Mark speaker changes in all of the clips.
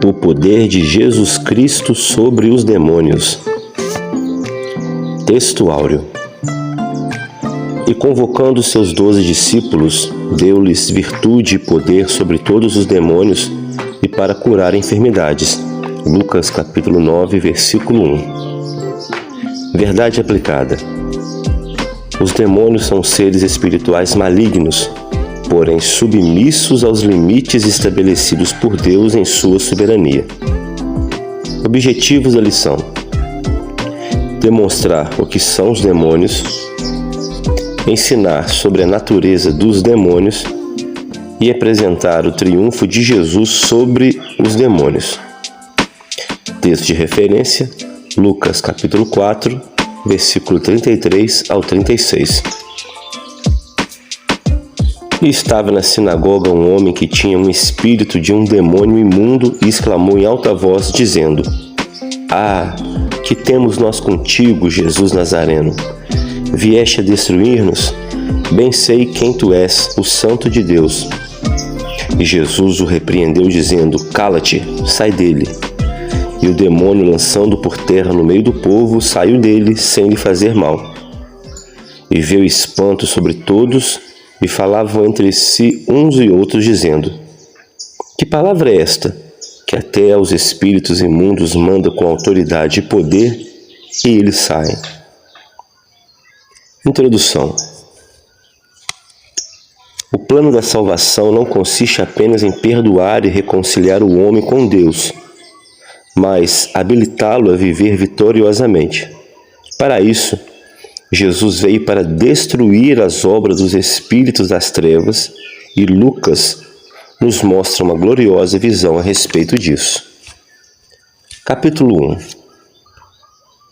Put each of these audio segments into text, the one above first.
Speaker 1: O poder de Jesus Cristo sobre os demônios. Texto áureo. E convocando seus 12 discípulos, deu-lhes virtude e poder sobre todos os demônios e para curar enfermidades. Lucas capítulo 9, versículo 1. Verdade aplicada. Os demônios são seres espirituais malignos, porém submissos aos limites estabelecidos por Deus em sua soberania. Objetivos da lição: demonstrar o que são os demônios, ensinar sobre a natureza dos demônios e apresentar o triunfo de Jesus sobre os demônios. Texto de referência: Lucas capítulo 4, versículo 33 ao 36. E estava na sinagoga um homem que tinha um espírito de um demônio imundo e exclamou em alta voz, dizendo: Ah, que temos nós contigo, Jesus Nazareno? Vieste a destruir-nos? Bem sei quem tu és, o Santo de Deus. E Jesus o repreendeu, dizendo: Cala-te, sai dele. E o demônio, lançando por terra no meio do povo, saiu dele sem lhe fazer mal. E veio espanto sobre todos, e falavam entre si uns e outros, dizendo: Que palavra é esta, que até aos espíritos imundos manda com autoridade e poder, e eles saem? Introdução. O plano da salvação não consiste apenas em perdoar e reconciliar o homem com Deus, mas habilitá-lo a viver vitoriosamente. Para isso, Jesus veio para destruir as obras dos espíritos das trevas, e Lucas nos mostra uma gloriosa visão a respeito disso. Capítulo 1.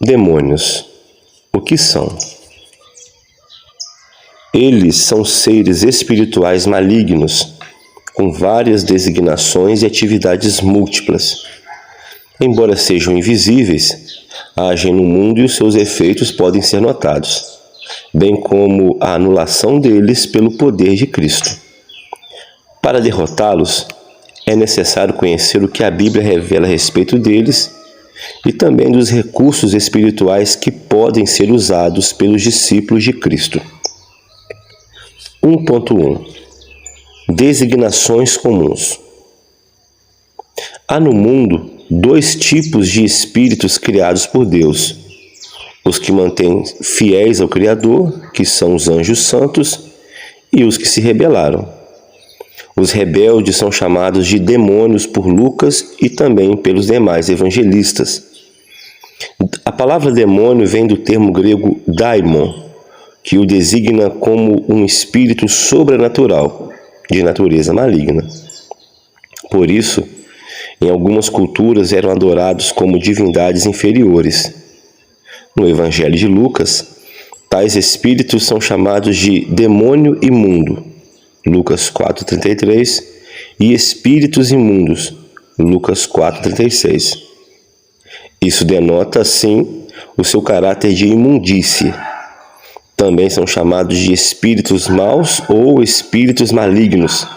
Speaker 1: Demônios. O que são? Eles são seres espirituais malignos, com várias designações e atividades múltiplas. Embora sejam invisíveis, agem no mundo e os seus efeitos podem ser notados, bem como a anulação deles pelo poder de Cristo. Para derrotá-los, é necessário conhecer o que a Bíblia revela a respeito deles e também dos recursos espirituais que podem ser usados pelos discípulos de Cristo. 1.1. Designações comuns. Há no mundo dois tipos de espíritos criados por Deus: os que mantêm fiéis ao Criador, que são os anjos santos, e os que se rebelaram. Os rebeldes são chamados de demônios por Lucas e também pelos demais evangelistas. A palavra demônio vem do termo grego daimon, que o designa como um espírito sobrenatural, de natureza maligna. Por isso, em algumas culturas eram adorados como divindades inferiores. No Evangelho de Lucas, tais espíritos são chamados de demônio imundo, Lucas 4,33, e espíritos imundos, Lucas 4,36. Isso denota, assim, o seu caráter de imundície. Também são chamados de espíritos maus ou espíritos malignos,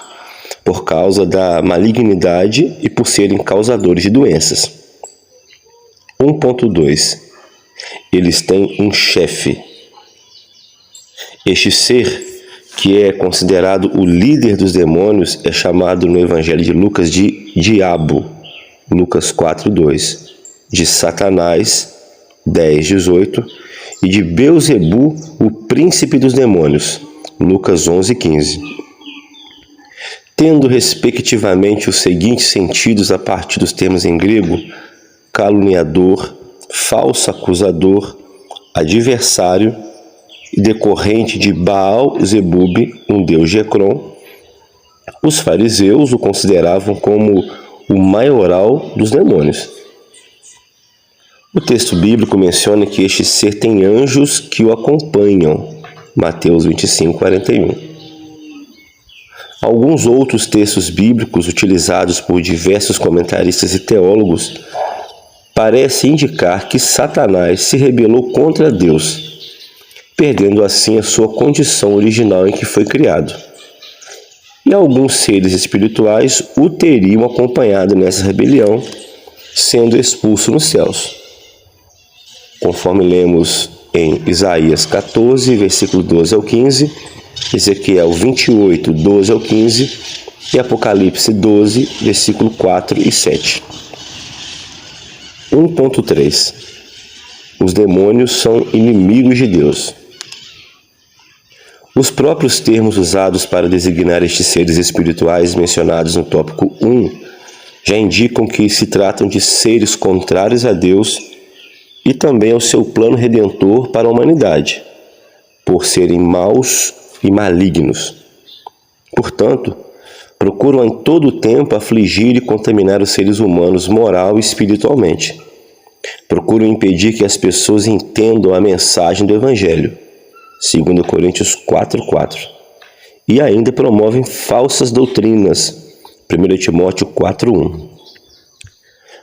Speaker 1: por causa da malignidade e por serem causadores de doenças. 1.2. Eles têm um chefe. Este ser, que é considerado o líder dos demônios, é chamado no Evangelho de Lucas de diabo, Lucas 4:2, de Satanás, 10:18, e de Beelzebu, o príncipe dos demônios, Lucas 11:15. Tendo respectivamente os seguintes sentidos a partir dos termos em grego: caluniador, falso acusador, adversário, e decorrente de Baal-zebub, um deus de Ecrom, os fariseus o consideravam como o maioral dos demônios. O texto bíblico menciona que este ser tem anjos que o acompanham, Mateus 25:41. Alguns outros textos bíblicos utilizados por diversos comentaristas e teólogos parecem indicar que Satanás se rebelou contra Deus, perdendo assim a sua condição original em que foi criado. e alguns seres espirituais o teriam acompanhado nessa rebelião, sendo expulso nos céus, conforme lemos em Isaías 14, versículo 12 ao 15, Ezequiel 28, 12 ao 15 e Apocalipse 12, versículo 4 e 7. 1.3 Os demônios são inimigos de Deus. Os próprios termos usados para designar estes seres espirituais mencionados no tópico 1 já indicam que se tratam de seres contrários a Deus e também ao seu plano redentor para a humanidade, por serem maus e malignos. Portanto, procuram em todo o tempo afligir e contaminar os seres humanos moral e espiritualmente. Procuram impedir que as pessoas entendam a mensagem do Evangelho, 2 Coríntios 4:4, e ainda promovem falsas doutrinas, 1 Timóteo 4:1.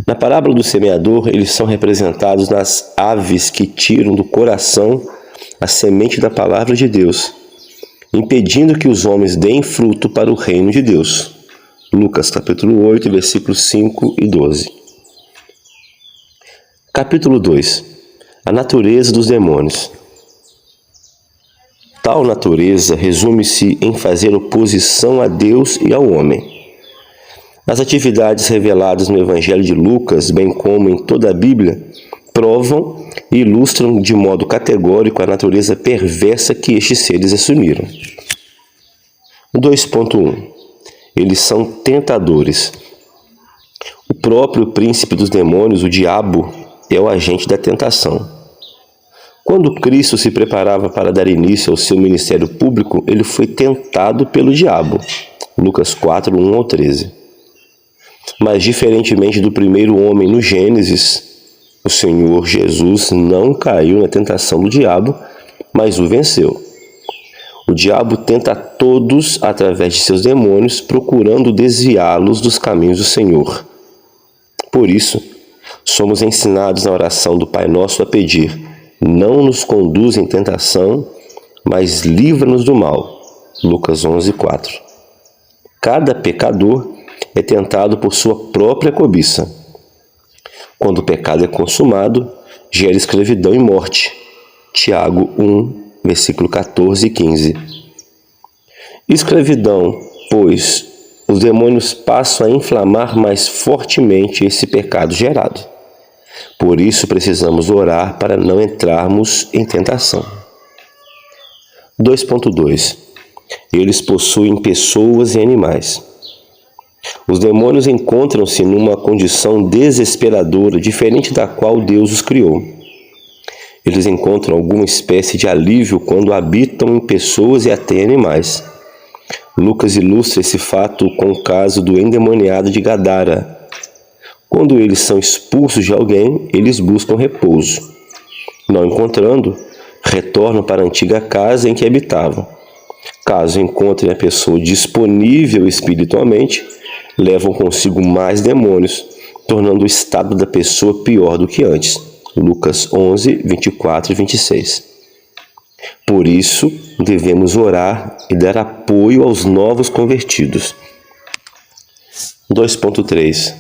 Speaker 1: Na parábola do semeador, eles são representados nas aves que tiram do coração a semente da palavra de Deus, impedindo que os homens deem fruto para o reino de Deus. Lucas capítulo 8, versículos 5 e 12. Capítulo 2. A natureza dos demônios. Tal natureza resume-se em fazer oposição a Deus e ao homem. As atividades reveladas no Evangelho de Lucas, bem como em toda a Bíblia, provam e ilustram de modo categórico a natureza perversa que estes seres assumiram. 2.1 Eles são tentadores. O próprio príncipe dos demônios, o diabo, é o agente da tentação. Quando Cristo se preparava para dar início ao seu ministério público, ele foi tentado pelo diabo. Lucas 4, 1 ao 13. Mas, diferentemente do primeiro homem no Gênesis, o Senhor Jesus não caiu na tentação do diabo, mas o venceu. O diabo tenta a todos através de seus demônios, procurando desviá-los dos caminhos do Senhor. Por isso, somos ensinados na oração do Pai Nosso a pedir: não nos conduz em tentação, mas livra-nos do mal. Lucas 11:4. Cada pecador é tentado por sua própria cobiça. Quando o pecado é consumado, gera escravidão e morte. Tiago 1, versículo 14 e 15. Escravidão, pois os demônios passam a inflamar mais fortemente esse pecado gerado. Por isso precisamos orar para não entrarmos em tentação. 2.2 Eles possuem pessoas e animais. Os demônios encontram-se numa condição desesperadora, diferente da qual Deus os criou. Eles encontram alguma espécie de alívio quando habitam em pessoas e até animais. Lucas ilustra esse fato com o caso do endemoniado de Gadara. Quando eles são expulsos de alguém, eles buscam repouso. Não encontrando, retornam para a antiga casa em que habitavam. Caso encontrem a pessoa disponível espiritualmente, levam consigo mais demônios, tornando o estado da pessoa pior do que antes. Lucas 11, 24 e 26. Por isso, devemos orar e dar apoio aos novos convertidos. 2.3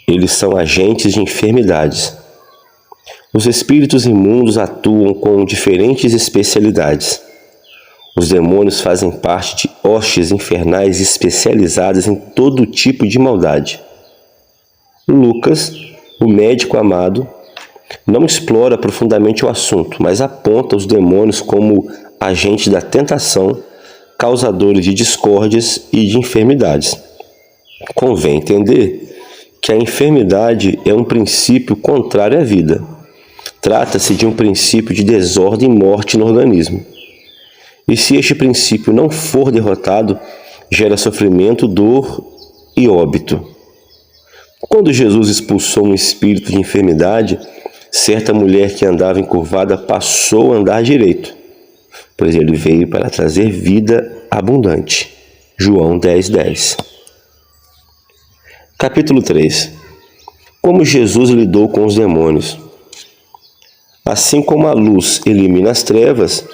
Speaker 1: Eles são agentes de enfermidades. Os espíritos imundos atuam com diferentes especialidades. Os demônios fazem parte de hostes infernais especializadas em todo tipo de maldade. Lucas, o médico amado, não explora profundamente o assunto, mas aponta os demônios como agentes da tentação, causadores de discórdias e de enfermidades. Convém entender que a enfermidade é um princípio contrário à vida. Trata-se de um princípio de desordem e morte no organismo. E se este princípio não for derrotado, gera sofrimento, dor e óbito. Quando Jesus expulsou um espírito de enfermidade, certa mulher que andava encurvada passou a andar direito, pois ele veio para trazer vida abundante. João 10:10. Capítulo 3. Como Jesus lidou com os demônios. Assim como a luz elimina as trevas,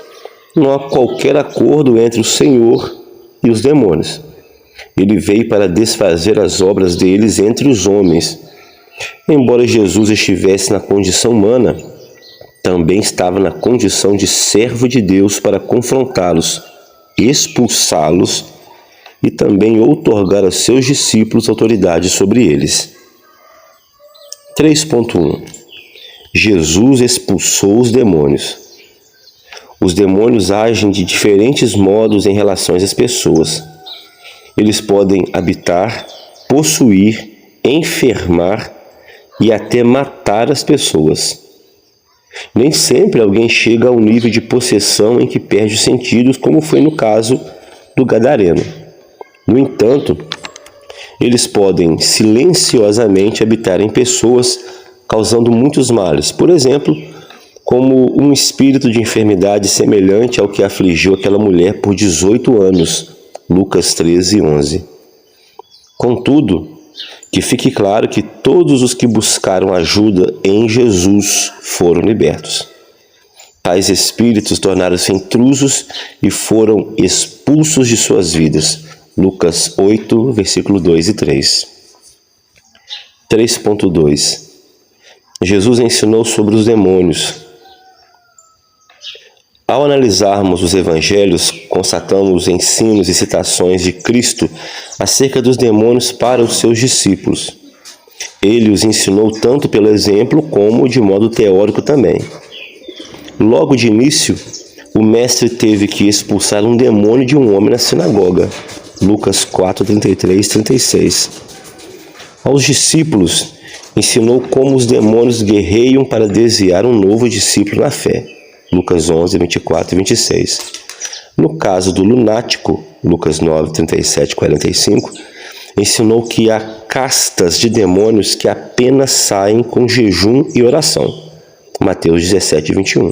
Speaker 1: não há qualquer acordo entre o Senhor e os demônios. Ele veio para desfazer as obras deles entre os homens. Embora Jesus estivesse na condição humana, também estava na condição de servo de Deus para confrontá-los, expulsá-los e também outorgar aos seus discípulos autoridade sobre eles. 3.1 Jesus expulsou os demônios. Os demônios agem de diferentes modos em relação às pessoas. Eles podem habitar, possuir, enfermar e até matar as pessoas. Nem sempre alguém chega a um nível de possessão em que perde os sentidos, como foi no caso do gadareno. No entanto, eles podem silenciosamente habitar em pessoas, causando muitos males. Por exemplo, como um espírito de enfermidade semelhante ao que afligiu aquela mulher por 18 anos. Lucas 13:11. Contudo, que fique claro que todos os que buscaram ajuda em Jesus foram libertos. Tais espíritos tornaram-se intrusos e foram expulsos de suas vidas. Lucas 8, versículo 2 e 3. 3.2 Jesus ensinou sobre os demônios. Ao analisarmos os evangelhos, constatamos ensinos e citações de Cristo acerca dos demônios para os seus discípulos. Ele os ensinou tanto pelo exemplo como de modo teórico também. Logo de início, o mestre teve que expulsar um demônio de um homem na sinagoga. Lucas 4:33-36. Aos discípulos, ensinou como os demônios guerreiam para desviar um novo discípulo na fé. Lucas 11:24-26. No caso do lunático, Lucas 9:37-45, ensinou que há castas de demônios que apenas saem com jejum e oração. Mateus 17:21.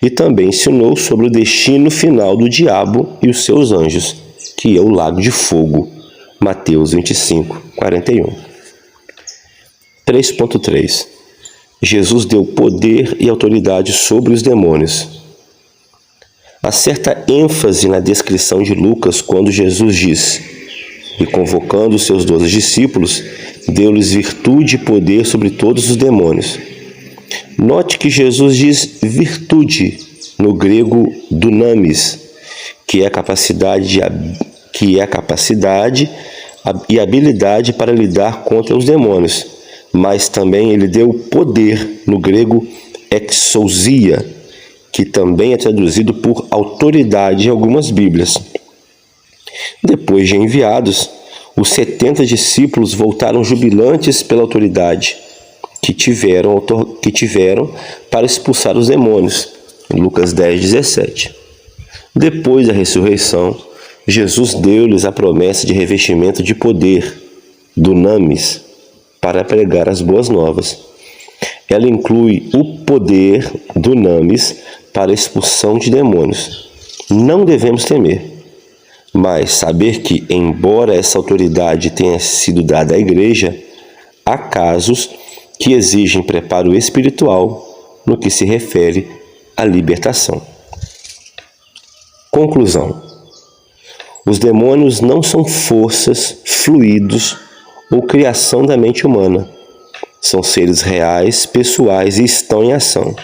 Speaker 1: E também ensinou sobre o destino final do diabo e os seus anjos, que é o lago de fogo. Mateus 25:41. 3.3 Jesus deu poder e autoridade sobre os demônios. Há certa ênfase na descrição de Lucas quando Jesus diz: e convocando os seus 12 discípulos, deu-lhes virtude e poder sobre todos os demônios. Note que Jesus diz virtude, no grego dunamis, que é a capacidade e habilidade para lidar contra os demônios. Mas também ele deu poder, no grego exousia, que também é traduzido por autoridade em algumas Bíblias. Depois de enviados, os 70 discípulos voltaram jubilantes pela autoridade que tiveram para expulsar os demônios. Lucas 10:17. Depois da ressurreição, Jesus deu-lhes a promessa de revestimento de poder, dunamis, para pregar as boas novas. Ela inclui o poder, dunamis, para a expulsão de demônios. Não devemos temer, mas saber que, embora essa autoridade tenha sido dada à igreja, há casos que exigem preparo espiritual no que se refere à libertação. Conclusão: os demônios não são forças, fluidos ou criação da mente humana. São seres reais, pessoais e estão em ação.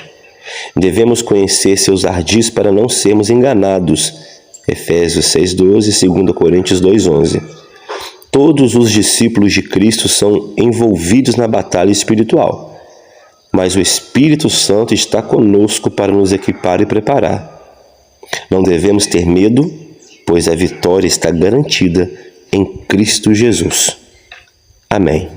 Speaker 1: Devemos conhecer seus ardis para não sermos enganados. Efésios 6:12 e 2 Coríntios 2:11. Todos os discípulos de Cristo são envolvidos na batalha espiritual, mas o Espírito Santo está conosco para nos equipar e preparar. Não devemos ter medo, pois a vitória está garantida em Cristo Jesus. Amém.